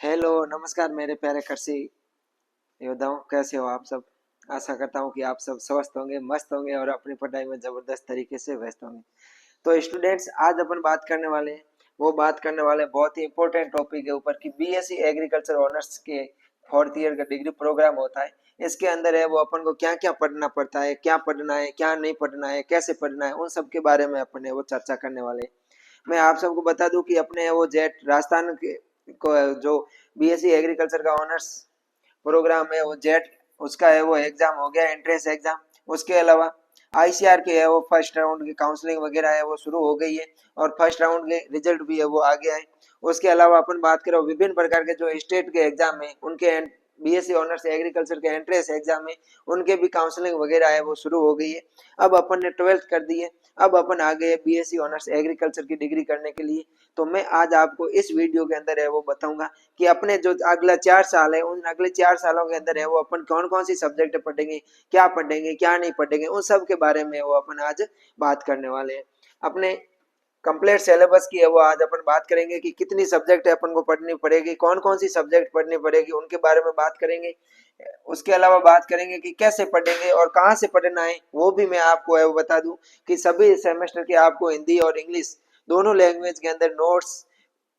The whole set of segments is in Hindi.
हेलो नमस्कार मेरे प्यारे कृषि योद्धाओं, कैसे हो आप सब। आशा करता हूँ कि आप सब स्वस्थ होंगे, मस्त होंगे और अपनी पढ़ाई में जबरदस्त तरीके से व्यस्त होंगे। तो स्टूडेंट्स, आज अपन बात करने वाले हैं, वो बात करने वाले बहुत ही इंपॉर्टेंट टॉपिक के ऊपर कि बीएससी एग्रीकल्चर ऑनर्स के फोर्थ ईयर का डिग्री प्रोग्राम होता है। इसके अंदर है वो अपन को क्या क्या पढ़ना पड़ता है, क्या पढ़ना है, क्या नहीं पढ़ना है, कैसे पढ़ना है, उन सब के बारे में अपन है वो चर्चा करने वाले हैं। मैं आप सबको बता दूं कि अपने वो जेट राजस्थान के को जो बीएससी एग्रीकल्चर का ऑनर्स प्रोग्राम है वो जेट, उसका है वो एग्जाम हो गया, एंट्रेंस एग्जाम। उसके अलावा आईसीआर के है वो फर्स्ट राउंड की काउंसलिंग वगैरह है वो शुरू हो गई है और फर्स्ट राउंड के रिजल्ट भी है वो आ गया है। उसके अलावा अपन बात करें विभिन्न प्रकार के जो स्टेट के एग्जाम है उनके बीएससी ऑनर्स एग्रीकल्चर के एंट्रेंस एग्जाम है उनके भी काउंसलिंग वगैरह है वो शुरू हो गई है। अब अपन ने ट्वेल्थ कर दी है, अब अपन आ गए बीएससी ऑनर्स एग्रीकल्चर की डिग्री करने के लिए। तो मैं आज आपको इस वीडियो के अंदर है वो बताऊंगा कि अपने जो अगला 4 साल है उन अगले 4 सालों के अंदर है वो अपन कौन कौन सी सब्जेक्ट पढ़ेंगे, क्या नहीं पढ़ेंगे, उन सब के बारे में वो अपन आज बात करने वाले हैं। अपने कंप्लीट सिलेबस की है वो आज अपन बात करेंगे कि कितनी सब्जेक्ट अपन को पढ़नी पड़ेगी, कौन कौन सी सब्जेक्ट पढ़नी पड़ेगी, उनके बारे में बात करेंगे। उसके अलावा बात करेंगे कि कैसे पढ़ेंगे और कहाँ से पढ़ना है, वो भी मैं आपको है वो बता दूं कि सभी सेमेस्टर के आपको हिंदी और इंग्लिश दोनों लैंग्वेज के अंदर नोट्स,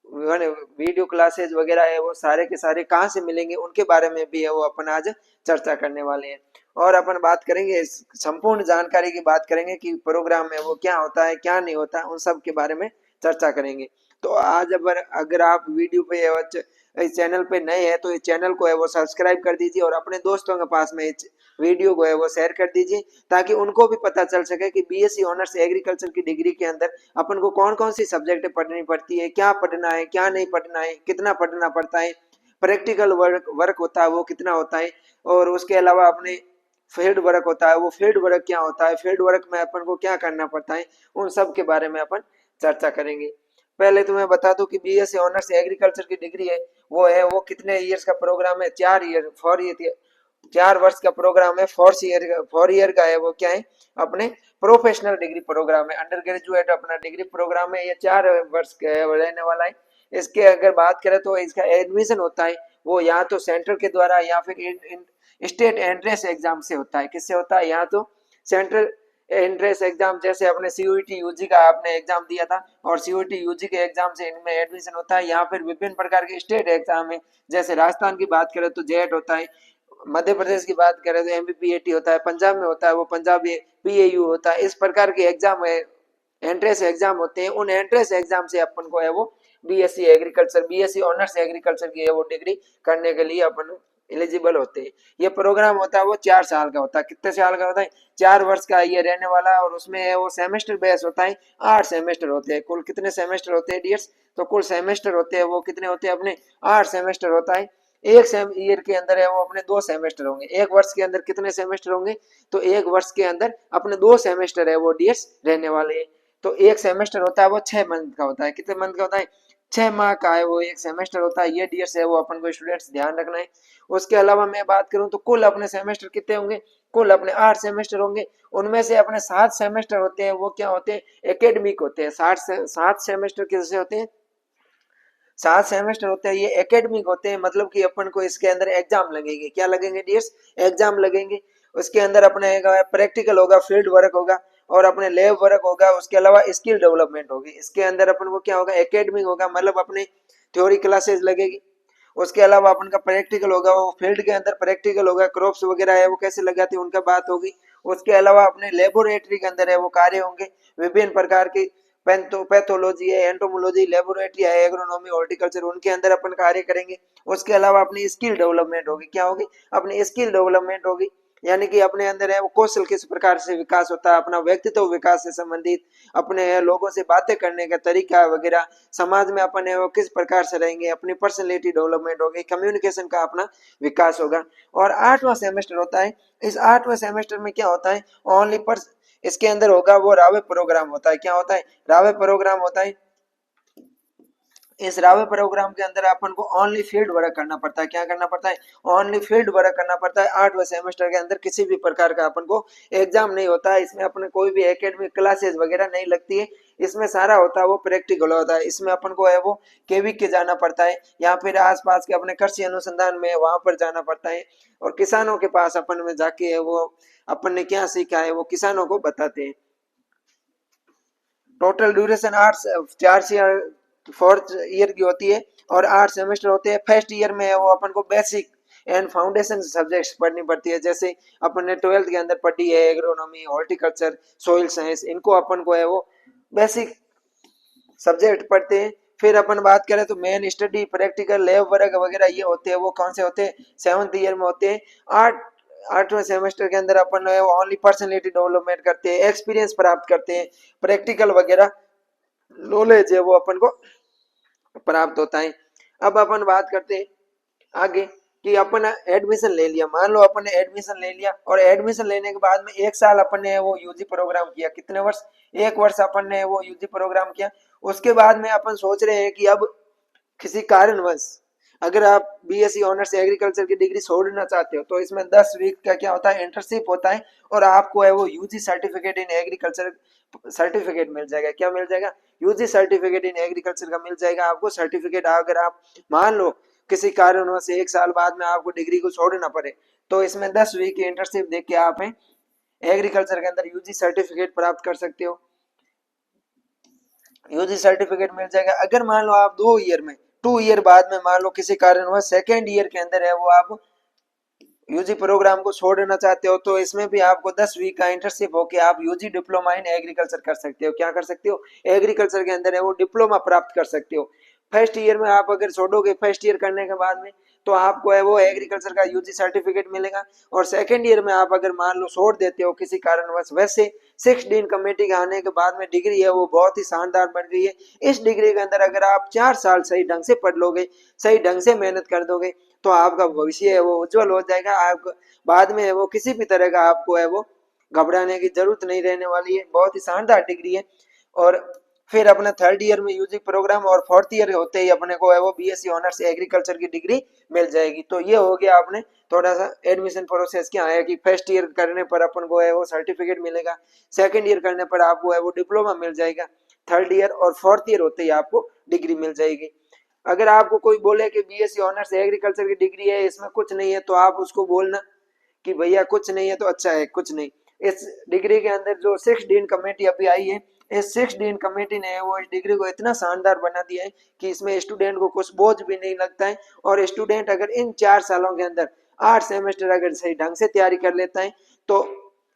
वीडियो क्लासेस वगैरह है वो सारे के सारे कहाँ से मिलेंगे उनके बारे में भी है वो अपन आज चर्चा करने वाले हैं। और अपन बात करेंगे इस संपूर्ण जानकारी की बात करेंगे कि प्रोग्राम में वो क्या होता है क्या नहीं होता, उन सब के बारे में चर्चा करेंगे। तो आज अगर अगर आप वीडियो पे इस चैनल पे नए हैं तो इस चैनल को है वो सब्सक्राइब कर दीजिए और अपने दोस्तों के पास में इस वीडियो को है वो शेयर कर दीजिए ताकि उनको भी पता चल सके कि बीएससी ऑनर्स एग्रीकल्चर की डिग्री के अंदर अपन को कौन कौन सी सब्जेक्ट पढ़नी पड़ती है, क्या पढ़ना है, क्या नहीं पढ़ना है, कितना पढ़ना पड़ता है, प्रैक्टिकल वर्क होता है वो कितना होता है, और उसके अलावा अपने फील्ड वर्क होता है वो फील्ड वर्क क्या होता है, फील्ड वर्क में अपन को क्या करना पड़ता है, उन सब के बारे में अपन चर्चा करेंगे। पहले तो मैं बता दूं कि बीएससी ऑनर्स एग्रीकल्चर की डिग्री है वो कितने ईयर्स का प्रोग्राम है, 4 ईयर 4 ईयर 4 वर्ष का प्रोग्राम है। 4 ईयर का है वो क्या है, अपने प्रोफेशनल डिग्री प्रोग्राम है, अंडर ग्रेजुएट अपना डिग्री प्रोग्राम है, ये 4 वर्ष का रहने वाला है। इसके अगर बात करें तो इसका एडमिशन होता है वो या तो सेंटर के द्वारा या फिर स्टेट एंट्रेंस एग्जाम से होता है। किससे होता है, या तो सेंट्रल एंट्रेंस एग्जाम, जैसे अपने सीयूईटी यूजी का आपने एग्जाम दिया था और सीयूईटी यूजी के एग्जाम से इनमें एडमिशन होता है, या फिर विभिन्न प्रकार के स्टेट एग्जाम है। जैसे राजस्थान की बात करें तो जेट होता है, मध्य प्रदेश की बात करें तो एमपीपीएटी होता है, पंजाब में होता है वो पंजाबी पीएयू होता है। इस प्रकार के एग्जाम है, एंट्रेंस एग्जाम होते हैं। उन एंट्रेंस एग्जाम से अपन को है वो BSc agriculture, BSc honours agriculture की है वो डिग्री करने के लिए अपन एलिजिबल होते हैं। ये प्रोग्राम होता है वो 4 साल का होता है। कितने साल का होता है, 4 वर्ष का ये रहने वाला है, और उसमें है वो सेमेस्टर बेस होता है। 8 सेमेस्टर होते हैं। कुल कितने सेमेस्टर होते हैं डियर्स, तो कुल सेमेस्टर होते हैं वो कितने होते हैं अपने, 8 सेमेस्टर होता है। एक सेम ईयर के अंदर है वो अपने 2 सेमेस्टर होंगे। एक वर्ष के अंदर कितने सेमेस्टर होंगे, तो एक वर्ष के अंदर अपने 2 सेमेस्टर है वो डियर्स रहने वाले हैं। तो एक सेमेस्टर होता है वो 6 मंथ का होता है। कितने मंथ का होता है, 6 माह का है वो एक सेमेस्टर होता है। ये डियर्स है वो अपन को स्टूडेंट्स ध्यान रखना है। उसके अलावा मैं बात करूं तो कुल अपने सेमेस्टर कितने होंगे, कुल अपने 8 सेमेस्टर होंगे। उनमें से अपने 7 सेमेस्टर होते हैं वो क्या होते हैं, एकेडमिक होते हैं। 7 सेमेस्टर कैसे होते हैं, 7 सेमेस्टर होते हैं ये एकेडमिक होते हैं, मतलब कि अपन को इसके अंदर एग्जाम लगेंगे। क्या लगेंगे डियर्स, एग्जाम लगेंगे। उसके अंदर अपने प्रैक्टिकल होगा, फील्ड वर्क होगा और अपने लैब वर्क होगा। उसके अलावा स्किल डेवलपमेंट होगी। इसके अंदर अपन को क्या होगा, एकेडमिक होगा, मतलब अपने थ्योरी क्लासेस लगेगी। उसके अलावा अपन का प्रैक्टिकल होगा, वो फील्ड के अंदर प्रैक्टिकल होगा, क्रॉप्स वगैरह है वो कैसे लगाते हैं उनका बात होगी। उसके अलावा अपने लेबोरेटरी के अंदर है वो कार्य होंगे, विभिन्न प्रकार के पैथोलॉजी है, एंटोमोलॉजी, लेबोरेटरी है, एग्रोनॉमी, हॉर्टिकल्चर, उनके अंदर अपन कार्य करेंगे। उसके अलावा अपनी स्किल डेवलपमेंट होगी। क्या होगी, अपनी स्किल डेवलपमेंट होगी, यानी कि अपने अंदर है वो कौशल किस प्रकार से विकास होता है, अपना व्यक्तित्व विकास से संबंधित, अपने लोगों से बातें करने का तरीका वगैरह, समाज में अपन है वो किस प्रकार से रहेंगे, अपनी पर्सनैलिटी डेवलपमेंट होगी, कम्युनिकेशन का अपना विकास होगा। और 8वां सेमेस्टर होता है। इस 8वें सेमेस्टर में क्या होता है, ओनली पर इसके अंदर होगा वो रावे प्रोग्राम होता है। क्या होता है, रावे प्रोग्राम होता है। इस रावे प्रोग्राम के अंदर अपन को ओनली फील्ड वर्क करना पड़ता है। क्या करना पड़ता है? ओनली फील्ड वर्क करना पड़ता है। 8वें सेमेस्टर के अंदर किसी भी प्रकार का अपन को एग्जाम नहीं होता है। इसमें अपने कोई भी एकेडमिक क्लासेस वगैरह नहीं लगती है। इसमें सारा होता है वो प्रैक्टिकल होता है। इसमें अपन को है वो केवी के जाना पड़ता है या फिर आसपास के अपने कृषि अनुसंधान में वहां पर जाना पड़ता है और किसानों के पास अपन में जाके है वो अपन ने क्या सीखा है वो किसानों को बताते हैं। टोटल ड्यूरेशन 4 ईयर की होती है और 8 सेमेस्टर होते हैं। फर्स्ट ईयर में वो अपन को बेसिक एंड फाउंडेशन सब्जेक्ट्स पढ़नी पड़ती है। जैसे अपन ने 12th के अंदर पढ़ी है एग्रोनॉमी, हॉर्टिकल्चर, सोइल साइंस, इनको अपन को है वो बेसिक सब्जेक्ट पढ़ते हैं। फिर अपन बात करें तो main study, practical, lab work वगैरह ये होते हैं वो कौन से होते हैं? 7th ईयर में होते हैं। 8वें सेमेस्टर के अंदर अपन ओनली पर्सनैलिटी डेवलपमेंट करते हैं, एक्सपीरियंस प्राप्त करते हैं, प्रैक्टिकल वगैरह नॉलेज है वो अपन को प्राप्त होता है। अब अपन बात करते हैं आगे कि अपन एडमिशन ले लिया। मान लो अपन ने एडमिशन ले लिया और एडमिशन लेने के बाद में 1 साल अपन ने वो यूजी प्रोग्राम किया। कितने वर्ष? 1 वर्ष अपन ने वो यूजी प्रोग्राम किया। उसके बाद में अपन सोच रहे हैं कि अब किसी कारणवश अगर आप बीएससी ऑनर्स एग्रीकल्चर की डिग्री छोड़ना चाहते हो तो इसमें 10 वीक का क्या होता है? इंटर्नशिप होता है और आपको है वो UG certificate in agriculture certificate मिल जाएगा। क्या मिल जाएगा? यूजी सर्टिफिकेट इन एग्रीकल्चर का मिल जाएगा आपको सर्टिफिकेट। अगर आप मान लो किसी कारणवश 1 साल बाद में आपको डिग्री को छोड़ना पड़े तो इसमें 10 वीक की इंटर्नशिप देख के आप एग्रीकल्चर के अंदर यूजी सर्टिफिकेट प्राप्त कर सकते हो। यूजी सर्टिफिकेट मिल जाएगा। अगर मान लो आप 2 ईयर में 2 ईयर बाद में मान लो किसी कारणवश 2nd ईयर के अंदर है वो आप यूजी प्रोग्राम को छोड़ना चाहते हो तो इसमें भी आपको 10 वीक का इंटर्नशिप होके आप यूजी डिप्लोमा इन एग्रीकल्चर कर सकते हो। क्या कर सकते हो? एग्रीकल्चर के अंदर है वो डिप्लोमा प्राप्त कर सकते हो। फर्स्ट ईयर में आप अगर छोड़ोगे, फर्स्ट ईयर करने के बाद में तो आपको है वो एग्रीकल्चर का यूजी सर्टिफिकेट मिलेगा। और 2nd ईयर में आप अगर मान लो छोड़ देते हो किसी कारणवश, वैसे 6 डीन कमेटी के आने के बाद में डिग्री है वो बहुत ही शानदार बन गई है। इस डिग्री के अंदर अगर आप 4 साल सही ढंग से पढ़ लोगे, सही ढंग से मेहनत कर दोगे तो आपका भविष्य है वो उज्जवल हो जाएगा। आप बाद में है वो किसी भी तरह का आपको है वो घबराने की जरूरत नहीं रहने वाली है। बहुत ही शानदार डिग्री है। और फिर अपने 3rd ईयर में यूजी प्रोग्राम और 4th ईयर होते ही अपने को है वो बीएससी ऑनर्स एग्रीकल्चर की डिग्री मिल जाएगी। तो ये हो गया आपने थोड़ा सा एडमिशन प्रोसेस क्या है कि फर्स्ट ईयर करने पर अपन को है वो सर्टिफिकेट मिलेगा, 2nd ईयर करने पर आपको है वो डिप्लोमा मिल जाएगा, 3rd ईयर और 4th ईयर होते ही आपको डिग्री मिल जाएगी। अगर आपको कोई बोले कि बीएससी ऑनर्स एग्रीकल्चर की डिग्री है इसमें कुछ नहीं है तो आप उसको बोलना कि भैया कुछ नहीं है तो अच्छा है, कुछ नहीं। इस डिग्री के अंदर जो 6 डीन कमेटी अभी आई है, इस 6 डीन कमेटी ने वो इस डिग्री को इतना शानदार बना दिया है कि इसमें स्टूडेंट को कुछ बोझ भी नहीं लगता है। और स्टूडेंट अगर इन 4 सालों के अंदर 8 सेमेस्टर अगर सही ढंग से तैयारी कर लेता है तो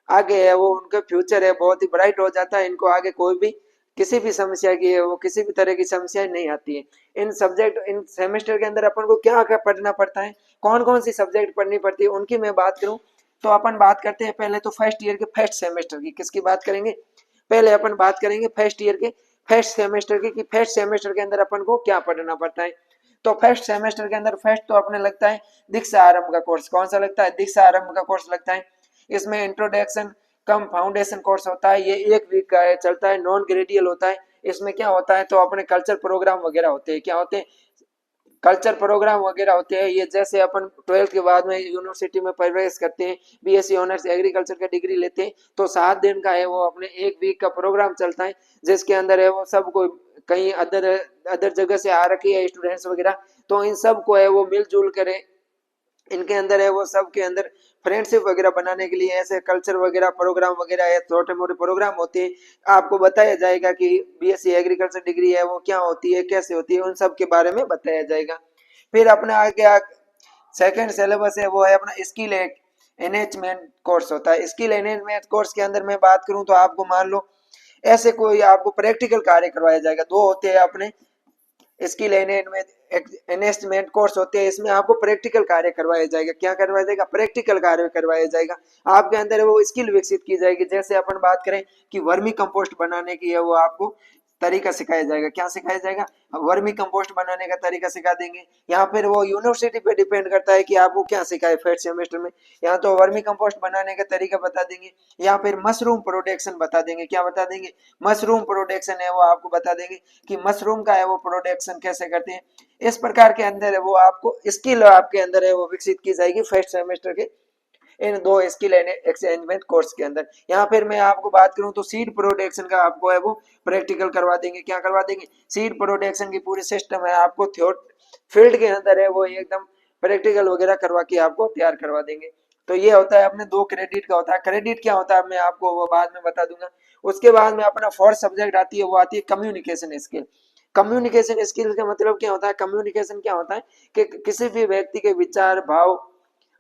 आगे है वो उनका फ्यूचर है बहुत ही ब्राइट हो जाता है। इनको आगे कोई भी किसी भी समस्या की है वो किसी भी तरह की समस्याएं नहीं आती है। इन सब्जेक्ट इन सेमेस्टर के अंदर अपन को क्या क्या पढ़ना पड़ता है, कौन कौन सी सब्जेक्ट पढ़नी पड़ती है, उनकी मैं बात करूं तो अपन बात करते हैं पहले तो फर्स्ट ईयर के फर्स्ट सेमेस्टर की। किसकी बात करेंगे? पहले अपन बात करेंगे फर्स्ट ईयर के फर्स्ट सेमेस्टर की कि फर्स्ट सेमेस्टर के अंदर अपन को क्या पढ़ना पड़ता है। तो फर्स्ट सेमेस्टर के अंदर फर्स्ट तो अपने लगता है दीक्षा आरंभ का कोर्स। कौन सा लगता है? दीक्षा आरंभ का कोर्स लगता है। इसमें इंट्रोडक्शन कम फाउंडेशन कोर्स होता है, ये 1 वीक का है, चलता है, नॉन ग्रेडियल होता है। इसमें क्या होता है तो अपने कल्चर प्रोग्राम वगैरह होते हैं। क्या होते हैं? कल्चर प्रोग्राम वगैरह होते हैं। ये जैसे अपन 12th के बाद में यूनिवर्सिटी में प्रवेश करते हैं, बीएससी ऑनर्स एग्रीकल्चर का डिग्री लेते हैं तो 7 दिन का है वो अपने 1 वीक का प्रोग्राम चलता है जिसके अंदर है वो सब को कहीं अदर अदर जगह से आ रखी है स्टूडेंट्स वगैरह, तो इन सब को है वो मिलजुल कर इनके अंदर है वो सब के अंदर फ्रेंडशिप वगैरह बनाने के लिए ऐसे कल्चर वगैरह प्रोग्राम वगैरह है, छोटे मोटे प्रोग्राम होते हैं। आपको बताया जाएगा कि बीएससी एग्रीकल्चर डिग्री है वो क्या होती है, कैसे होती है, उन सब के बारे में बताया जाएगा। फिर अपने आगे सेकंड सिलेबस है वो है अपना स्किल एनहेंसमेंट कोर्स होता है। स्किल एनहेंसमेंट कोर्स के अंदर मैं बात करूं तो आपको मान लो ऐसे कोई आपको प्रैक्टिकल कार्य करवाया जाएगा। दो होते हैं अपने स्किल एनहेंसमेंट कोर्स होते हैं, इसमें आपको प्रैक्टिकल कार्य करवाया जाएगा। क्या करवाया जाएगा? प्रैक्टिकल कार्य करवाया जाएगा। आपके अंदर वो स्किल विकसित की जाएगी। जैसे अपन बात करें कि वर्मी कंपोस्ट बनाने की है वो आपको तरीका सिखाया जाएगा। क्या सिखाया जाएगा? वर्मी कंपोस्ट बनाने का तरीका सिखा देंगे। यहाँ फिर वो यूनिवर्सिटी पे डिपेंड करता है कि आपको क्या सिखाए फर्स्ट सेमेस्टर में। यहाँ तो वर्मी कंपोस्ट बनाने का तरीका बता देंगे, या फिर मशरूम प्रोडक्शन बता देंगे। क्या बता देंगे? मशरूम प्रोडक्शन है वो आपको बता देंगे कि मशरूम का है वो प्रोडक्शन कैसे करते हैं। इस प्रकार के अंदर है वो आपको स्किल आपके अंदर है वो विकसित की जाएगी फर्स्ट सेमेस्टर के इन दो स्किल एंड एक्सचेंजमेंट कोर्स के अंदर। यहाँ फिर मैं आपको बात करूं तो सीड प्रोडक्शन का आपको है वो प्रैक्टिकल करवा देंगे। क्या करवा देंगे? सीड प्रोडक्शन की पूरी सिस्टम है आपको फील्ड के अंदर है वो एकदम प्रैक्टिकल वगैरह करवा के आपको तैयार करवा देंगे। तो ये होता है अपने 2 क्रेडिट का होता है। क्रेडिट क्या होता है मैं आपको वो बाद में बता दूंगा। उसके बाद में अपना फोर्थ सब्जेक्ट आती है वो आती है कम्युनिकेशन स्किल। कम्युनिकेशन स्किल का मतलब क्या होता है? कम्युनिकेशन क्या होता है कि किसी भी व्यक्ति के विचार भाव,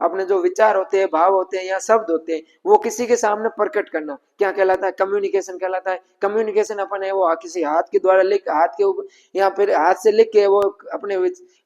अपने जो विचार होते हैं, भाव होते हैं या शब्द होते हैं, वो किसी के सामने प्रकट करना क्या कहलाता है? कम्युनिकेशन कहलाता है। कम्युनिकेशन अपन है वो किसी हाथ के द्वारा लिख हाथ के ऊपर या फिर हाथ से लिख के वो अपने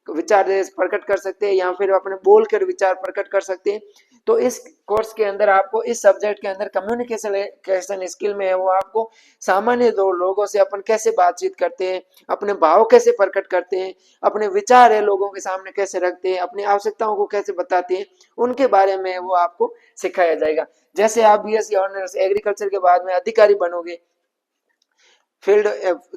विचार प्रकट कर सकते हैं, या फिर अपने बोल कर विचार प्रकट कर सकते हैं। तो इस कोर्स के अंदर आपको इस सब्जेक्ट के अंदर कम्युनिकेशन स्किल में है वो आपको सामान्य दो लोगों से अपन कैसे बातचीत करते हैं, अपने भाव कैसे प्रकट करते हैं, अपने विचार है लोगों के सामने कैसे रखते हैं, अपनी आवश्यकताओं को कैसे बताते हैं, उनके बारे में वो आपको सिखाया जाएगा। जैसे आप बीएससी ऑनर्स एग्रीकल्चर के बाद में अधिकारी बनोगे, फील्ड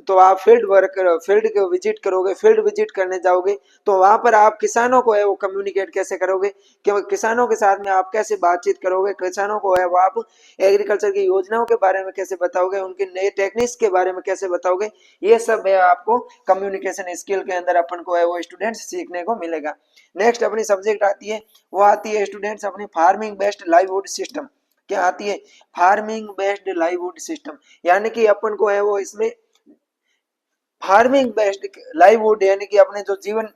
तो आप फील्ड को विजिट करोगे, फील्ड विजिट करने जाओगे, तो वहां पर आप किसानों को है वो कम्युनिकेट कैसे करोगे, क्योंकि किसानों के साथ में आप कैसे बातचीत करोगे, किसानों को है वो आप एग्रीकल्चर की योजनाओं के बारे में कैसे बताओगे, उनके नए टेक्निक्स के बारे में कैसे बताओगे, ये सब है आपको कम्युनिकेशन स्किल के अंदर अपन को है वो स्टूडेंट्स सीखने को मिलेगा। नेक्स्ट अपनी सब्जेक्ट आती है वो आती है स्टूडेंट्स अपनी फार्मिंग बेस्ड लाइवलीहुड सिस्टम। क्या आती है? Farming based livelihood system. यानी कि अपन को है वो इसमें फार्मिंग बेस्ड लाइवलीहुड यानी कि अपने जो जीवन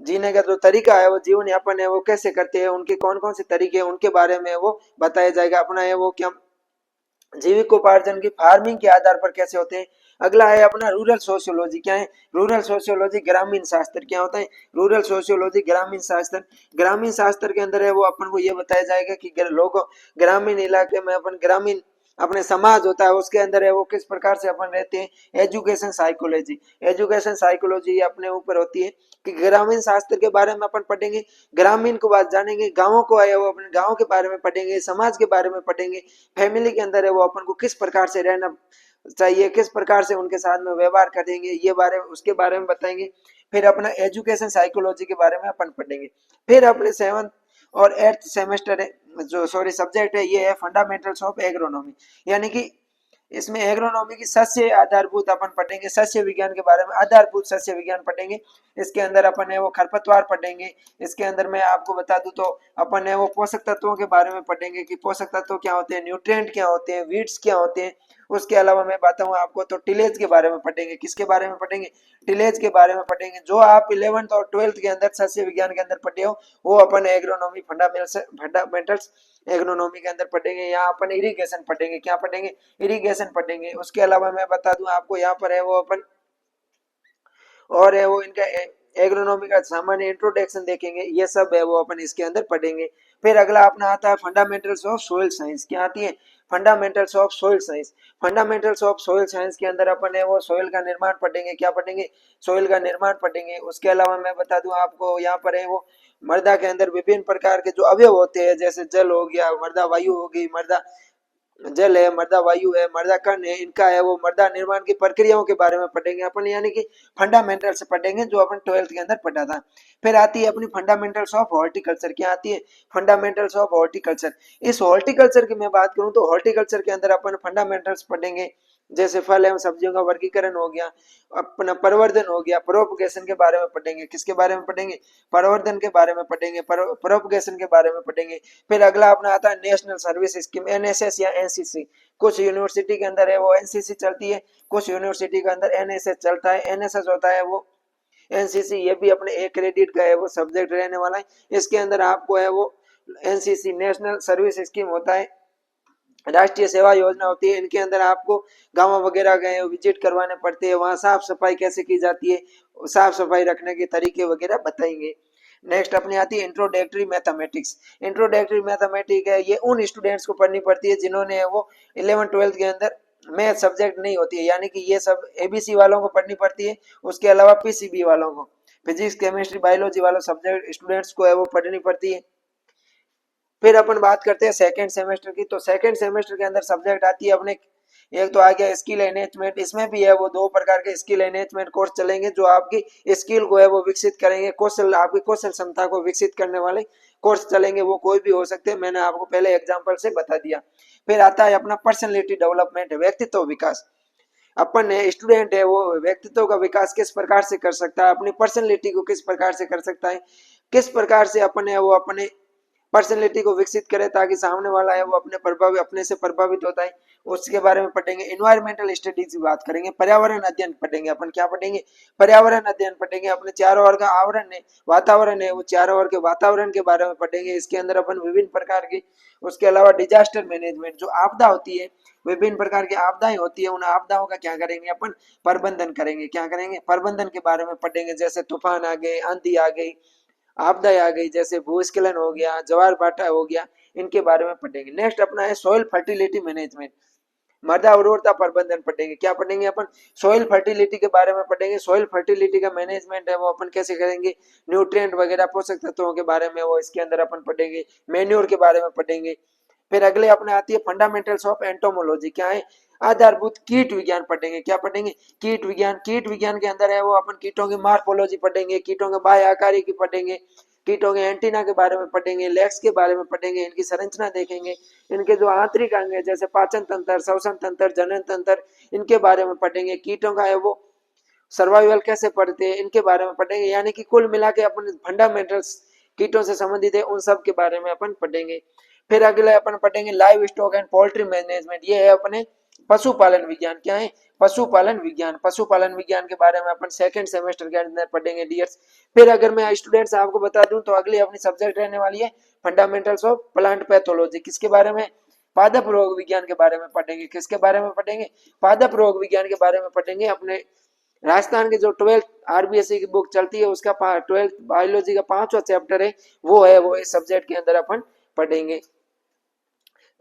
जीने का जो तरीका है वो जीवन यापन है वो कैसे करते हैं, उनके कौन कौन से तरीके हैं उनके बारे में वो बताया जाएगा। अपना है वो क्या जीविकोपार्जन की फार्मिंग के आधार पर कैसे होते हैं। अगला है अपना रूरल सोशियोलॉजी। क्या है? रूरल सोशियोलॉजी ग्रामीण शास्त्र। क्या होता है? रूरल सोशियोलॉजी ग्रामीण शास्त्र। ग्रामीण शास्त्र के अंदर है वो अपन को ये बताया जाएगा कि लोगों ग्रामीण इलाके में अपन ग्रामीण अपने समाज होता है उसके अंदर है वो किस प्रकार से अपन रहते हैं। Education psychology. एजुकेशन साइकोलॉजी अपने ऊपर होती है कि ग्रामीण शास्त्र के बारे में अपन पढ़ेंगे, ग्रामीण को बात जानेंगे, गाँवों को है वो अपने गाँव के बारे में पढ़ेंगे, समाज के बारे में पढ़ेंगे, फैमिली के अंदर है वो अपन को किस प्रकार से रहना चाहिए, किस प्रकार से उनके साथ में व्यवहार करेंगे, ये बारे में उसके बारे में बताएंगे। फिर अपना एजुकेशन साइकोलॉजी के बारे में अपन पढ़ेंगे। फिर अपने 7th और 8th सेमेस्टर है जो सब्जेक्ट है ये है फंडामेंटल्स ऑफ एग्रोनॉमी। यानी कि इसमें एग्रोनॉमी की सस्य आधारभूत अपन पढ़ेंगे, सस्य विज्ञान के बारे में आधारभूत सस्य विज्ञान पढ़ेंगे। इसके अंदर अपन है वो खरपतवार पढ़ेंगे। इसके अंदर मैं आपको बता दूं तो अपन है वो पोषक तत्वों के बारे में पढ़ेंगे कि पोषक तत्व क्या होते हैं, न्यूट्रिएंट क्या होते हैं, वीड्स क्या होते हैं। उसके अलावा मैं बताऊं आपको तो टिलेज के बारे में पढ़ेंगे। किसके बारे में पढ़ेंगे? टिलेज के बारे में पढ़ेंगे। जो आप 11th और 12th के अंदर सस्य विज्ञान के अंदर पढ़े हो वो अपन एग्रोनॉमी फंडामेंटल्स एग्रोनॉमी के अंदर पढ़ेंगे। यहाँ अपन इरिगेशन पढ़ेंगे। क्या पढ़ेंगे? इरिगेशन पढ़ेंगे। उसके अलावा मैं बता दूं आपको यहाँ पर है वो अपन और है वो इनका एग्रोनॉमी का सामान्य इंट्रोडक्शन देखेंगे। ये सब है वो अपन इसके अंदर पढ़ेंगे। फिर अगला अपना आता है फंडामेंटल्स ऑफ सोइल साइंस। क्या आती है? Fundamentals of soil science. Fundamentals of soil science के अंदर अपन है वो सोइल का निर्माण पढ़ेंगे। क्या पढ़ेंगे? सोइल का निर्माण पढ़ेंगे। उसके अलावा मैं बता दूं आपको यहाँ पर है वो मृदा के अंदर विभिन्न प्रकार के जो अवयव होते हैं, जैसे जल हो गया, मृदा वायु हो गई, मृदा जल है, मृदा वायु है, मृदा कण है, इनका है वो मृदा निर्माण की प्रक्रियाओं के बारे में पढ़ेंगे अपन। यानी कि फंडामेंटल्स पढ़ेंगे जो अपन 12th के अंदर पढ़ा था। फिर आती है अपनी फंडामेंटल्स ऑफ हॉर्टिकल्चर। क्या आती है? Fundamentals of horticulture. इस हॉर्टिकल्चर की मैं बात करूं तो हॉर्टिकल्चर के अंदर अपन फंडामेंटल्स पढ़ेंगे, जैसे फल एवं सब्जियों का वर्गीकरण हो गया, अपना प्रवर्धन हो गया, प्रोपगेशन के बारे में पढ़ेंगे। किसके बारे में पढ़ेंगे? प्रवर्धन के बारे में पढ़ेंगे, प्रोपगेशन के बारे में पढ़ेंगे। फिर अगला अपना आता है नेशनल सर्विस स्कीम, एनएसएस या एनसीसी। कुछ यूनिवर्सिटी के अंदर है वो एनसीसी चलती है, कुछ यूनिवर्सिटी के अंदर एनएसएस चलता है। एनएसएस होता है वो एनसीसी, ये भी अपने एक क्रेडिट का है वो सब्जेक्ट रहने वाला है। इसके अंदर आपको है वो एनसीसी नेशनल सर्विस स्कीम होता है, राष्ट्रीय सेवा योजना होती है। इनके अंदर आपको गांव वगैरह गए विजिट करवाने पड़ते हैं, वहां साफ सफाई कैसे की जाती है, साफ सफाई रखने के तरीके वगैरह बताएंगे। नेक्स्ट अपनी आती है इंट्रोडक्टरी मैथमेटिक्स। इंट्रोडक्टरी मैथमेटिक्स है ये उन स्टूडेंट्स को पढ़नी पड़ती है जिन्होंने वो 11th 12th के अंदर मैथ सब्जेक्ट नहीं होती है, यानी कि ये सब एबीसी वालों को पढ़नी पड़ती है। उसके अलावा पीसीबी वालों को, फिजिक्स केमिस्ट्री बायोलॉजी वालों सब्जेक्ट स्टूडेंट्स को है वो पढ़नी पड़ती है। फिर अपन बात करते हैं सेकंड सेमेस्टर की। तो सेकंड सेमेस्टर के अंदर सब्जेक्ट आती है अपने, एक तो आ गया स्किल एनहेंसमेंट। इसमें भी है वो दो प्रकार के स्किल एनहेंसमेंट कोर्स चलेंगे जो आपकी स्किल को है वो विकसित करेंगे, कौशल आपकी कौशल क्षमता को विकसित करने वाले कोर्स चलेंगे। वो कोई भी हो सकते हैं, मैंने आपको पहले एग्जाम्पल से बता दिया। फिर आता है अपना पर्सनैलिटी डेवलपमेंट, व्यक्तित्व विकास। अपन स्टूडेंट है वो व्यक्तित्व का विकास किस प्रकार से कर सकता है, अपनी पर्सनैलिटी को किस प्रकार से कर सकता है, किस प्रकार से अपन है वो अपने पर्सनैलिटी को विकसित करे ताकि सामने वाला है वो अपने से प्रभावित होता है, उसके बारे में पढ़ेंगे। इन्वायरमेंटल स्टडीज की बात करेंगे, पर्यावरण अध्ययन पढ़ेंगे। अपन क्या पढ़ेंगे, पर्यावरण अध्ययन पढ़ेंगे। अपने चारों ओर का आवरण है, वातावरण है, वो चारों ओर के वातावरण के बारे में पढ़ेंगे। इसके अंदर अपन विभिन्न प्रकार की, उसके अलावा डिजास्टर मैनेजमेंट, जो आपदा होती है, विभिन्न प्रकार की आपदाएं होती है, उन आपदाओं का क्या करेंगे अपन, प्रबंधन करेंगे। क्या करेंगे, प्रबंधन के बारे में पढ़ेंगे। जैसे तूफान आ गए, आंधी आ गई, आपदा आ गई, जैसे भूस्खलन हो गया, ज्वार भाटा हो गया, इनके बारे में पढ़ेंगे। नेक्स्ट अपना है सॉइल फर्टिलिटी मैनेजमेंट, मृदा उर्वरता प्रबंधन पढ़ेंगे। क्या पढ़ेंगे अपन, सॉइल फर्टिलिटी के बारे में पढ़ेंगे। सॉइल फर्टिलिटी का मैनेजमेंट है वो अपन कैसे करेंगे, न्यूट्रिएंट वगैरह पोषक तत्वों के बारे में वो इसके अंदर अपन पढ़ेंगे, मेन्योर के बारे में पढ़ेंगे। फिर अगले अपने आती है फंडामेंटल्स ऑफ एंटोमोलॉजी, क्या है, आधारभूत कीट विज्ञान पढ़ेंगे। क्या पढ़ेंगे, कीट विज्ञान। कीट विज्ञान के अंदर है वो अपन कीटों की मार्फोलॉजी पढ़ेंगे, कीटों के बाह्य आकारी की पढ़ेंगे, कीटों के एंटीना के बारे में पढ़ेंगे, लेग्स के बारे में पढ़ेंगे, इनकी संरचना देखेंगे, इनके जो आंतरिक अंग है जैसे पाचन तंत्र, श्वसन तंत्र, जनन तंत्र, इनके बारे में पढ़ेंगे। कीटों का है वो सर्वाइवल कैसे पढ़ते हैं, इनके बारे में पढ़ेंगे। यानी कि कुल मिला के अपन फंडामेंटल्स कीटों से संबंधित है उन सब के बारे में अपन पढ़ेंगे। फिर अगले अपन पढ़ेंगे live stock and poultry management, ये है अपने पशुपालन विज्ञान। क्या है, पशुपालन विज्ञान। पशुपालन विज्ञान के बारे में अपन सेकंड सेमेस्टर के अंदर पढ़ेंगे डियर्स। फिर अगर मैं स्टूडेंट्स आपको बता दूं तो अगली अपनी सब्जेक्ट रहने वाली है फंडामेंटल्स ऑफ प्लांट पैथोलॉजी। किसके बारे में, पादप रोग विज्ञान के बारे में पढ़ेंगे। किसके बारे में पढ़ेंगे, पादप रोग विज्ञान के बारे में पढ़ेंगे। अपने राजस्थान की जो 12th आरबीएसई की बुक चलती है उसका 12th बायोलॉजी का 5वां चैप्टर है वो है वो इस सब्जेक्ट के अंदर अपन पढ़ेंगे।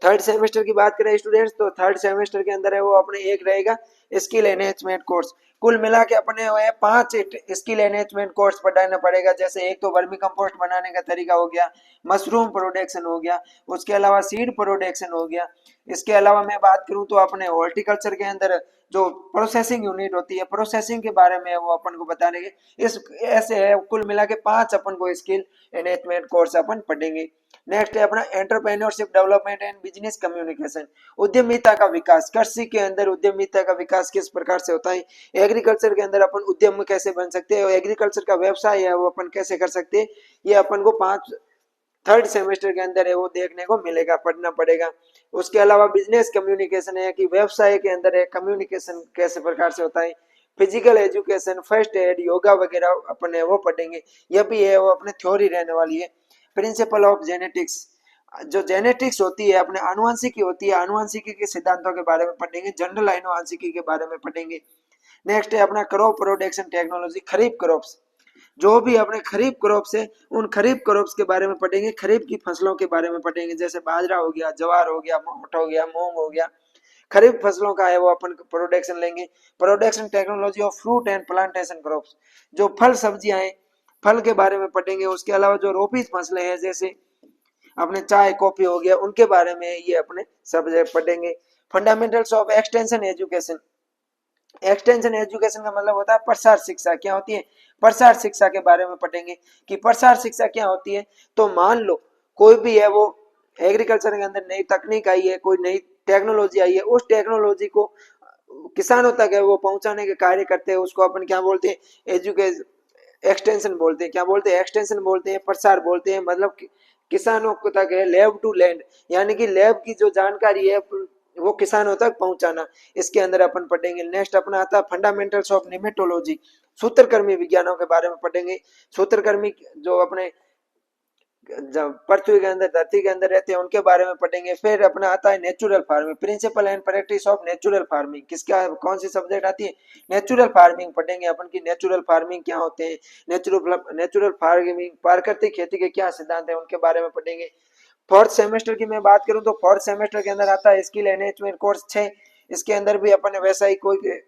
थर्ड सेमेस्टर की बात करें स्टूडेंट्स तो थर्ड सेमेस्टर के अंदर है वो अपने एक रहेगा स्किल एनहेंसमेंट कोर्स। कुल मिला के अपने वो है 5 स्किल एनहेंसमेंट कोर्स पढ़ाना पड़ेगा। जैसे एक तो वर्मी कंपोस्ट बनाने का तरीका हो गया, मशरूम प्रोडक्शन हो गया, उसके अलावा सीड प्रोडक्शन हो गया। इसके अलावा मैं बात करूं तो अपने हॉर्टिकल्चर के अंदर जो प्रोसेसिंग यूनिट होती है, प्रोसेसिंग के बारे में वो अपन को बताने के। इस ऐसे है कुल मिला के 5 अपन को स्किल एनहेंसमेंट कोर्स अपन पढ़ेंगे। नेक्स्ट है अपना entrepreneurship development and business communication, उद्यमिता का विकास। कृषि के अंदर उद्यमिता का विकास किस प्रकार से होता है, एग्रीकल्चर के अंदर अपन उद्यम कैसे बन सकते हैं और एग्रीकल्चर का व्यवसाय है वो अपन कैसे कर सकते हैं, ये अपन को 5 थर्ड सेमेस्टर के अंदर है वो देखने को मिलेगा, पढ़ना पड़ेगा। उसके अलावा बिजनेस कम्युनिकेशन है कि व्यवसाय के अंदर है कम्युनिकेशन कैसे प्रकार से होता है। Physical education, first aid, yoga वगैरह अपन है वो पढ़ेंगे। यह भी है वो अपने थ्योरी रहने वाली है। प्रिंसिपल ऑफ जेनेटिक्स, जो जेनेटिक्स होती है अपने आनुवंशिकी होती है, आनुवंशिकी के सिद्धांतों के बारे में पढ़ेंगे, जनरल आनुवंशिकी के बारे में पढ़ेंगे। नेक्स्ट है अपना क्रॉप प्रोडक्शन टेक्नोलॉजी, खरीफ क्रॉप्स, जो भी अपने खरीफ क्रॉप्स है उन खरीफ क्रॉप्स के बारे में पढ़ेंगे, खरीफ की फसलों के बारे में पढ़ेंगे। जैसे बाजरा हो गया, ज्वार हो गया, मोठ हो गया, मूंग हो गया, खरीफ फसलों का है वो अपन प्रोडक्शन लेंगे। Production technology of fruit and plantation crops, जो फल सब्जियां हैं फल के बारे में पढ़ेंगे। उसके अलावा जो रोपीज फसलें हैं जैसे अपने चाय कॉफी हो गया उनके बारे में ये अपने सब्जेक्ट पढ़ेंगे। Fundamentals of extension education, extension education का मतलब होता है प्रसार शिक्षा। क्या होती है, प्रसार शिक्षा के बारे में पढ़ेंगे कि प्रसार शिक्षा क्या होती है। तो मान लो कोई भी है वो एग्रीकल्चर के अंदर नई तकनीक आई है, कोई नई टेक्नोलॉजी आई है, उस टेक्नोलॉजी को किसानों तक है वो पहुंचाने के कार्य करते हैं, उसको अपन क्या बोलते हैं, एजुकेशन एक्सटेंशन बोलते हैं। क्या बोलते हैं, एक्सटेंशन बोलते हैं, प्रसार बोलते हैं। मतलब किसानों को तक है लैब टू लैंड, यानी कि लैब की जो जानकारी है वो किसानों तक पहुंचाना, इसके अंदर अपन पढ़ेंगे। नेक्स्ट अपना आता है फंडामेंटल्स ऑफ निमेटोलॉजी, सूत्रकर्मी विज्ञानों के बारे में पढ़ेंगे। सूत्रकर्मी जो अपने जब पृथ्वी के अंदर धरती के अंदर रहते हैं उनके बारे में पढ़ेंगे। फिर अपना आता है natural farming, principle and practice of natural farming. किसका कौन सी सब्जेक्ट आती है, नेचुरल फार्मिंग पढ़ेंगे अपन की नेचुरल फार्मिंग क्या होते हैं, नेचुरल फार्मिंग प्राकृतिक खेती के क्या सिद्धांत है उनके बारे में पढ़ेंगे। फोर्थ सेमेस्टर की मैं बात करूं तो फोर्थ सेमेस्टर के अंदर आता है स्किल एनहेंसमेंट कोर्स 6, इसके अंदर भी अपन वैसा ही कोई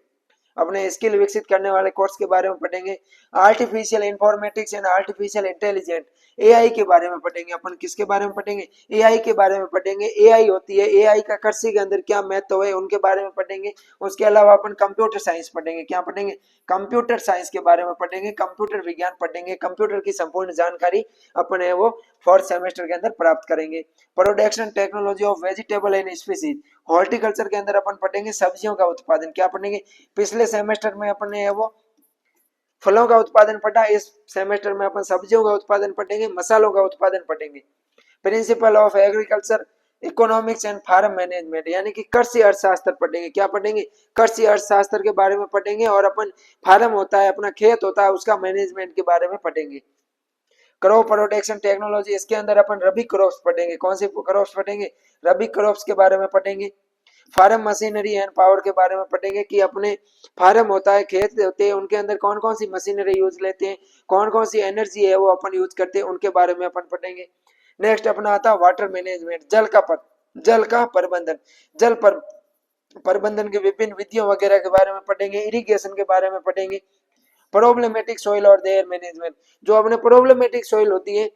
अपने स्किल विकसित करने वाले कोर्स के बारे में पढ़ेंगे। Artificial informatics and artificial intelligent, AI के बारे में पढ़ेंगे। अपन किसके बारे में पढ़ेंगे? एआई के बारे में पढ़ेंगे। एआई होती है, एआई का कृषि के अंदर क्या महत्व है उनके बारे में पढ़ेंगे। उसके अलावा अपन कंप्यूटर साइंस पढ़ेंगे। क्या पढ़ेंगे? कंप्यूटर साइंस के बारे में पढ़ेंगे, कंप्यूटर विज्ञान पढ़ेंगे। कंप्यूटर की संपूर्ण जानकारी अपन है वो फोर्थ सेमेस्टर के अंदर प्राप्त करेंगे। Production technology of vegetable and species, horticulture के अंदर अपन पढ़ेंगे सब्जियों का उत्पादन। क्या पढ़ेंगे? पिछले सेमेस्टर में अपन ने वो फलों का उत्पादन पढ़ा, इस सेमेस्टर में अपन सब्जियों का उत्पादन पढ़ेंगे, मसालों का उत्पादन पढ़ेंगे। Principle of agriculture economics and farm management, यानी कि कृषि अर्थशास्त्र पढ़ेंगे। क्या पढ़ेंगे? कृषि अर्थशास्त्र के बारे में पढ़ेंगे। और अपन फार्म होता है, अपना खेत होता है, उसका मैनेजमेंट के बारे में पढ़ेंगे। क्रॉप प्रोटेक्शन टेक्नोलॉजी, इसके अंदर अपन रबी क्रॉप्स पढ़ेंगे। कौन से क्रॉप्स पढ़ेंगे? रबी क्रॉप्स के बारे में पढ़ेंगे। फार्म मशीनरी एंड पावर के बारे में पढ़ेंगे कि अपने फार्म होता है, खेत होते हैं, उनके अंदर कौन कौन सी मशीनरी यूज लेते हैं, कौन कौन सी एनर्जी है वो अपन यूज करते हैं, उनके बारे में अपन पढ़ेंगे। नेक्स्ट अपना आता है वाटर मैनेजमेंट, जल का प्रबंधन, जल पर प्रबंधन की विभिन्न विधियों वगैरह के बारे में पढ़ेंगे। इरिगेशन के बारे में पढ़ेंगे। प्रोब्लेमेटिक सॉइल और देयर मैनेजमेंट, जो अपने प्रोब्लेमेटिक सॉइल होती है,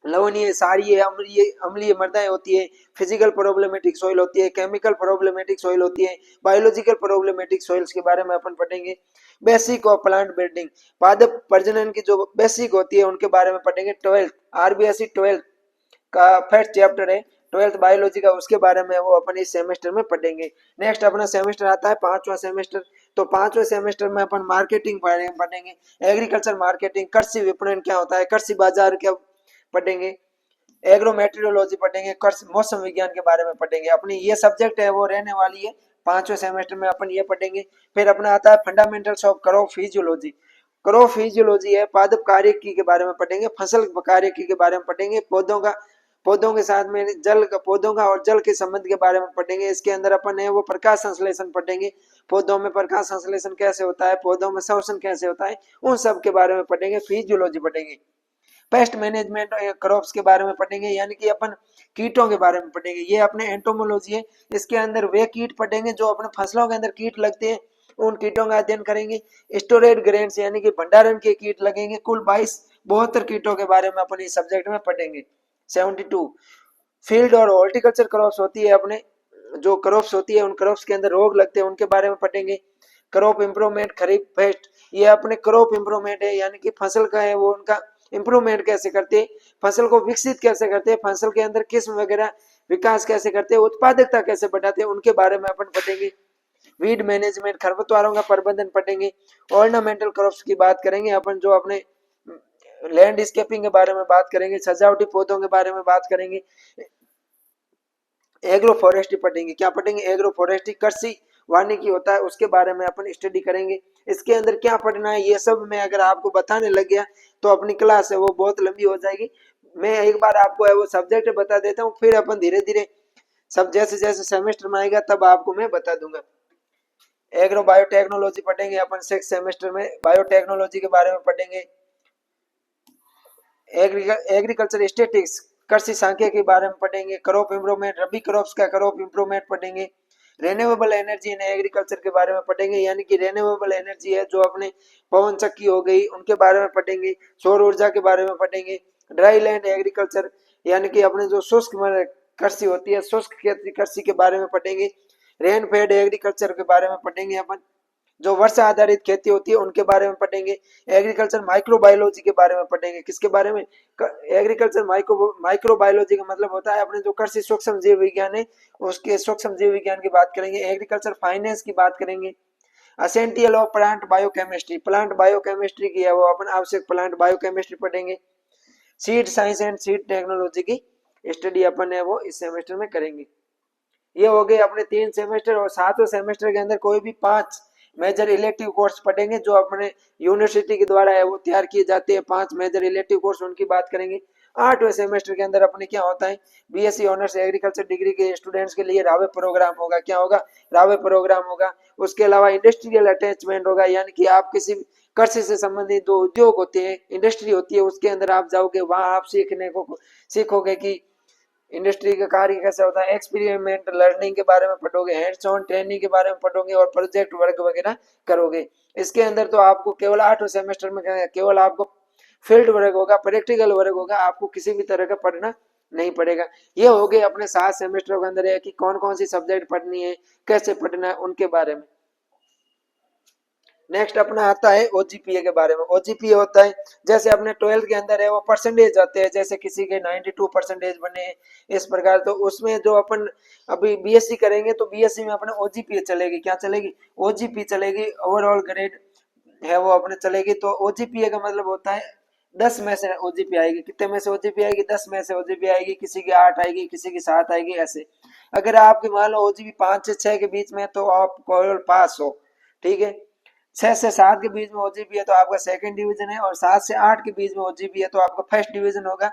लवणीय, क्षारीय, अम्लीय अम्लीय मृदाएं होती है। फिजिकल प्रोब्लेमेटिक सॉइल होती है, केमिकल प्रोब्लेमेटिक सॉइल होती है, बायोलॉजिकल प्रोब्लेमेटिक सॉइल्स के बारे में अपन पढ़ेंगे। बेसिक ऑफ प्लांट बिल्डिंग, पादप प्रजनन की जो बेसिक होती है उनके बारे में पढ़ेंगे। 12th आरबीएससी 12th का फर्स्ट चैप्टर है 12th बायोलॉजी का, उसके बारे में वो अपन इस सेमेस्टर में पढ़ेंगे। नेक्स्ट अपना सेमेस्टर आता है पांचवा सेमेस्टर। तो पांचवें सेमेस्टर में अपन मार्केटिंग पढ़ेंगे। एग्रीकल्चर मार्केटिंग, कृषि विपणन क्या होता है, कृषि बाजार क्या पढ़ेंगे। एग्रो मेट्रोलॉजी पढ़ेंगे, कृषि मौसम विज्ञान के बारे में पढ़ेंगे। अपनी ये सब्जेक्ट है वो रहने वाली है पांचवें सेमेस्टर में, अपन ये पढ़ेंगे। फिर अपना आता है fundamentals of crop physiology, crop physiology है, पादप कार्यकी के बारे में पढ़ेंगे, फसल कार्यकी के बारे में पढ़ेंगे, पौधों के साथ में जल का, पौधों का और जल के संबंध के बारे में पढ़ेंगे। इसके अंदर अपन है वो प्रकाश संश्लेषण पढ़ेंगे, पौधों में प्रकाश संश्लेषण कैसे होता है, पौधों में श्वसन कैसे होता है, उन सब के बारे में पढ़ेंगे। फिजियोलॉजी पढ़ेंगे। पेस्ट मैनेजमेंट क्रॉप्स के बारे में पढ़ेंगे, यानी कि अपन कीटों के बारे में पढ़ेंगे। ये अपने एंटोमोलॉजी है, इसके अंदर वे कीट पढ़ेंगे जो अपने फसलों के अंदर कीट लगते हैं, उन कीटों का अध्ययन करेंगे। स्टोरेज ग्रेन्स, यानी कि भंडारण के कीट लगेंगे। कुल 72 कीटों के बारे में अपन इस सब्जेक्ट में पढ़ेंगे। 72 फील्ड और हॉर्टिकल्चर क्रॉप्स होती है, अपने जो क्रॉप्स होती है उन क्रॉप्स के अंदर रोग लगते हैं उनके बारे में पढ़ेंगे। क्रॉप इंप्रूवमेंट, खरीफ पेस्ट, ये अपने क्रॉप इंप्रूवमेंट है, यानी कि फसल का है वो उनका इंप्रूवमेंट कैसे करते हैं, फसल को विकसित कैसे करते हैं, फसल के अंदर किस्म वगैरह विकास कैसे करते हैं, उत्पादकता कैसे बढ़ाते हैं, उनके बारे में अपन पढ़ेंगे। वीड मैनेजमेंट, खरपतवारों का प्रबंधन पढ़ेंगे। ऑर्नामेंटल क्रॉप्स की बात करेंगे अपन, जो अपने लैंडस्केपिंग के बारे में बात करेंगे, सजावटी पौधों के बारे में बात करेंगे। एग्रो फॉरेस्ट्री पढ़ेंगे। क्या पढ़ेंगे? एग्रो फॉरेस्ट्री, कृषि वानिकी होता है उसके बारे में अपन स्टडी करेंगे। इसके अंदर क्या पढ़ना है ये सब मैं अगर आपको बताने लग गया तो अपनी क्लास है वो बहुत लंबी हो जाएगी। मैं एक बार आपको है वो सब्जेक्ट बता देता हूँ, फिर अपन धीरे धीरे सब जैसे जैसे सेमेस्टर में आएगा तब आपको मैं बता दूंगा। एग्रो बायोटेक्नोलॉजी पढ़ेंगे अपन 6th सेमेस्टर में, बायोटेक्नोलॉजी के बारे में पढ़ेंगे। एग्रीकल्चर स्टेटिक्स, कृषि सांख्य के बारे में पढ़ेंगे। क्रॉप इंप्रूवमेंट, रबी क्रॉप्स का क्रॉप इंप्रूवमेंट पढ़ेंगे। रेन्यूएबल एनर्जी इन एग्रीकल्चर के बारे में पढ़ेंगे, यानी कि रेन्यूएबल एनर्जी है जो अपने पवन चक्की हो गई उनके बारे में पढ़ेंगे। सौर ऊर्जा के बारे में पढ़ेंगे। ड्राई लैंड एग्रीकल्चर, यानी कि अपने जो शुष्क कृषि होती है, शुष्क कृषि के बारे में पढ़ेंगे। रेन फेड एग्रीकल्चर के बारे में पढ़ेंगे अपन, जो वर्षा आधारित खेती होती है उनके बारे में पढ़ेंगे। एग्रीकल्चर माइक्रोबायोलॉजी के बारे में पढ़ेंगे। किसके बारे में? एग्रीकल्चर माइक्रोबायोलॉजी का मतलब होता है अपने जो कृषि सूक्ष्म जीव विज्ञान है उसके सूक्ष्म जीव विज्ञान की बात करेंगे। एग्रीकल्चर फाइनेंस की बात करेंगे। Essential of plant biochemistry, plant biochemistry की है वो अपन आवश्यक प्लांट बायोकेमिस्ट्री पढ़ेंगे। Seed science and seed technology की स्टडी अपन है वो इस सेमेस्टर में करेंगे। ये हो गए अपने 3 सेमेस्टर। और 7वें सेमेस्टर के अंदर कोई भी 5 मेजर इलेक्टिव कोर्स पढ़ेंगे जो अपने यूनिवर्सिटी के द्वारा है वो तैयार किए जाते हैं। 5 मेजर इलेक्टिव कोर्स उनकी बात करेंगे। 8वें सेमेस्टर के अंदर अपने क्या होता है, बीएससी ऑनर्स एग्रीकल्चर डिग्री के स्टूडेंट्स के लिए रावे प्रोग्राम होगा। क्या होगा? रावे प्रोग्राम होगा। उसके अलावा इंडस्ट्रियल अटैचमेंट होगा, यानी कि आप किसी कृषि से संबंधित जो उद्योग होते हैं, इंडस्ट्री होती है, उसके अंदर आप जाओगे, वहां आप सीखोगे कि इंडस्ट्री का कार्य कैसे होता है, एक्सपेरिमेंट लर्निंग के बारे में पढ़ोगे, हैंड्स ऑन ट्रेनिंग के बारे में पढ़ोगे और प्रोजेक्ट वर्क वगैरह करोगे। इसके अंदर तो आपको केवल 8 सेमेस्टर में केवल आपको फील्ड वर्क होगा, प्रैक्टिकल वर्क होगा, आपको किसी भी तरह का पढ़ना नहीं पड़ेगा। ये हो गए अपने 7 सेमेस्टर के अंदर है कि कौन कौन सी सब्जेक्ट पढ़नी है, कैसे पढ़ना है, उनके बारे में। नेक्स्ट अपना आता है ओजीपीए के बारे में। ओजीपीए होता है जैसे अपने 12th के अंदर है वो परसेंटेज आते हैं, जैसे किसी के 92 परसेंटेज बने इस प्रकार, तो उसमें जो अपन अभी बीएससी करेंगे तो बीएससी में अपने ओजीपीए चलेगी, क्या चलेगी, ओजीपी चलेगी, ओवरऑल ग्रेड है वो अपने चलेगी। तो ओजीपीए का मतलब होता है 10 में से ओजीपी आएगी, कितने में से ओजीपी आएगी, 10 में से ओजीपी आएगी, किसी की 8 आएगी, किसी की 7 आएगी, ऐसे। अगर आपकी मान लो ओजीपी 5 से 6 के बीच में तो आप केवल पास हो, ठीक है। 6 से 7 के बीच में ओजीपी है तो आपका सेकंड डिवीजन है, और 7 से 8 के बीच में ओजीपी है तो आपका फर्स्ट डिवीजन होगा।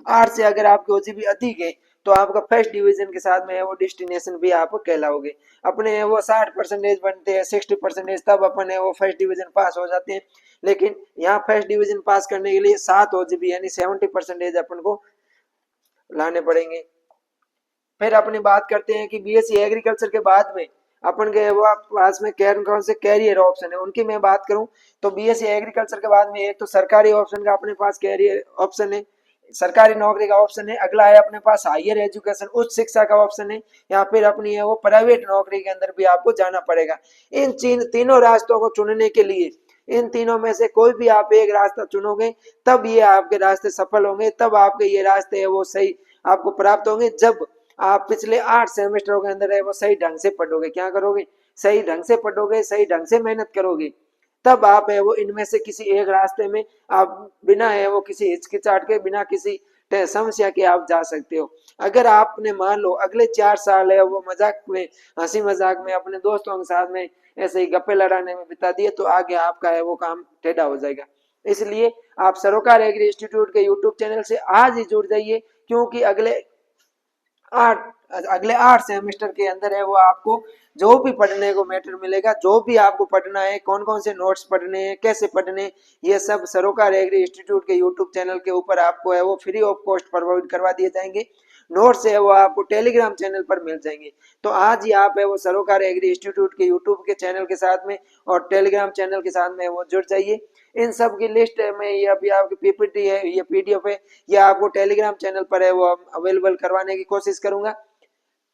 8 से अगर आपकी ओजीपी अधिक है तो आपका फर्स्ट डिवीजन के साथ में वो डेस्टिनेशन भी आप कहलाओगे। अपने वो 60 परसेंटेज बनते हैं, 60 परसेंटेज, तब अपने वो फर्स्ट डिवीजन पास हो जाते हैं। लेकिन यहाँ फर्स्ट डिवीजन पास करने के लिए 7 ओजीपी यानी 70 परसेंटेज अपन को लाने पड़ेंगे। फिर अपनी बात करते हैं कि बीएससी एग्रीकल्चर के बाद में अपन के वो पास में कौन से कैरियर ऑप्शन है, उनकी मैं बात करूं तो बीएससी एग्रीकल्चर के बाद में एक तो सरकारी ऑप्शन का अपने पास कैरियर ऑप्शन है, सरकारी नौकरी का ऑप्शन है। अगला है अपने पास हायर एजुकेशन, उच्च शिक्षा का ऑप्शन है, या फिर अपनी है वो प्राइवेट नौकरी के अंदर भी आपको जाना पड़ेगा। इन तीनों रास्तों को चुनने के लिए इन तीनों में से कोई भी आप एक रास्ता चुनोगे तब ये आपके रास्ते सफल होंगे, तब आपके ये रास्ते है वो सही आपको प्राप्त होंगे, जब आप पिछले 8 सेमेस्टरों के अंदर है वो सही ढंग से पढ़ोगे। क्या करोगे, सही ढंग से पढ़ोगे, सही ढंग से मेहनत करोगे, तब आप है वो इनमें से किसी एक रास्ते में आप बिना है वो किसी हिचकिचाहट के, बिना किसी समस्या के आप जा सकते हो। अगर आपने मान लो अगले 4 साल है वो मजाक में, हंसी मजाक में अपने दोस्तों के साथ में ऐसे ही गप्पे लड़ाने में बिता दिए तो आगे आपका है वो काम टेढ़ा हो जाएगा। इसलिए आप सरोकार एग्री इंस्टीट्यूट के यूट्यूब चैनल से आज ही जुड़ जाइए, क्योंकि अगले 8 सेमेस्टर के अंदर है वो आपको जो भी पढ़ने को मैटर मिलेगा, जो भी आपको पढ़ना है, कौन कौन से नोट्स पढ़ने हैं, कैसे पढ़ने, ये सब सरोकार एग्री इंस्टीट्यूट के यूट्यूब चैनल के ऊपर आपको है वो फ्री ऑफ कॉस्ट प्रोवाइड करवा दिए जाएंगे। नोट्स है वो आपको टेलीग्राम चैनल पर मिल जाएंगे। तो आज ही आप है वो सरोकार एग्री इंस्टीट्यूट के यूट्यूब के चैनल के साथ में और टेलीग्राम चैनल के साथ में वो जुड़ जाइए। इन सब की लिस्ट में ये अभी आपकी पीपीटी है, ये पीडीएफ है, ये आपको टेलीग्राम चैनल पर है वो अवेलेबल करवाने की कोशिश करूंगा।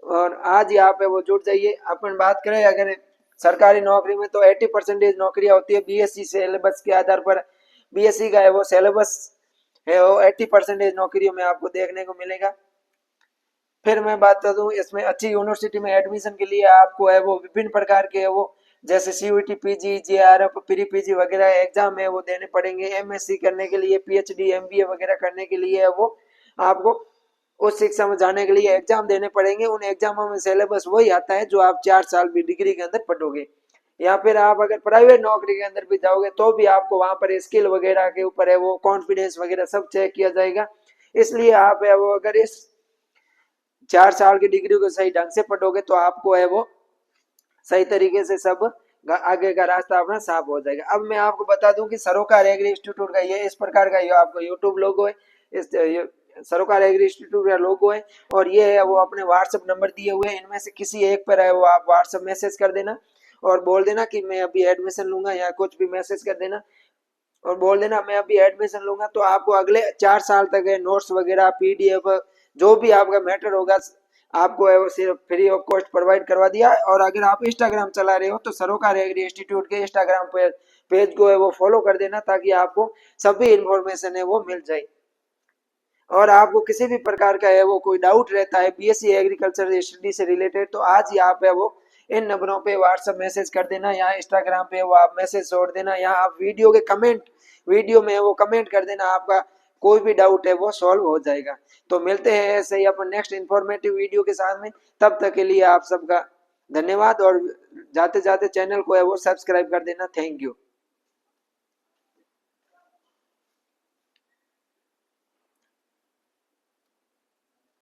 और आज ही आप है वो जुड़ जाइए। अपन बात करें अगर सरकारी नौकरी में तो 80% नौकरियां होती है बीएससी सिलेबस के आधार पर। बीएससी का है वो सिलेबस है वो 80% नौकरियों में आपको देखने को मिलेगा। फिर मैं बात कर दूं इसमें अच्छी यूनिवर्सिटी में एडमिशन के लिए आपको है वो विभिन्न प्रकार के है वो जैसे CUET, PG, JRF, pre PG वगैरह एग्जाम है वो देने पड़ेंगे। एमएससी करने के लिए, पीएचडी, एमबीए वगैरह करने के लिए है वो आपको उस शिक्षा में जाने के लिए एग्जाम देने पड़ेंगे। उन एग्जामों में सिलेबस वही आता है जो आप 4 साल भी डिग्री के अंदर पढ़ोगे। या फिर आप अगर प्राइवेट नौकरी के अंदर भी जाओगे तो भी आपको वहां पर स्किल वगैरह के ऊपर है वो कॉन्फिडेंस वगैरह सब चेक किया जाएगा। इसलिए आप है वो अगर इस 4 साल की डिग्री को सही ढंग से पढ़ोगे तो आपको है वो सही तरीके से सब आगे का रास्ता अपना साफ हो जाएगा। अब मैं आपको बता दूं कि सरोकार एग्री इंस्टीट्यूट का ये इस प्रकार का ये आपको यूट्यूब लोगो है, इस सरोकार एग्री इंस्टीट्यूट का लोगो है, और ये है वो अपने व्हाट्सएप नंबर दिए हुए हैं, इनमें से किसी एक पर है वो आप व्हाट्सएप मैसेज कर देना और बोल देना कि मैं अभी एडमिशन लूंगा, या कुछ भी मैसेज कर देना और बोल देना मैं अभी एडमिशन लूंगा। तो आपको अगले 4 साल तक है नोट्स वगैरह, पीडीएफ, जो भी आपका मैटर होगा आपको है वो सिर्फ फ्री ऑफ कॉस्ट प्रोवाइड करवा दिया। और अगर आप इंस्टाग्राम चला रहे हो तो सरोकार एग्री इंस्टीट्यूट के इंस्टाग्राम पेज को है वो फॉलो कर देना, ताकि आपको सभी इंफॉर्मेशन है वो मिल जाए। और आपको किसी भी प्रकार का है वो कोई डाउट रहता है बीएससी एग्रीकल्चर स्टडी से रिलेटेड तो आज ही आप है वो इन नंबरों पे व्हाट्सएप मैसेज कर देना, या इंस्टाग्राम पे वो आप मैसेज छोड़ देना, या आप वीडियो के कमेंट, वीडियो में वो कमेंट कर देना, आपका कोई भी डाउट है वो सॉल्व हो जाएगा। तो मिलते हैं ऐसे ही अपन नेक्स्ट इंफॉर्मेटिव वीडियो के साथ में। तब तक के लिए आप सबका धन्यवाद, और जाते जाते चैनल को है वो सब्सक्राइब कर देना। Thank you.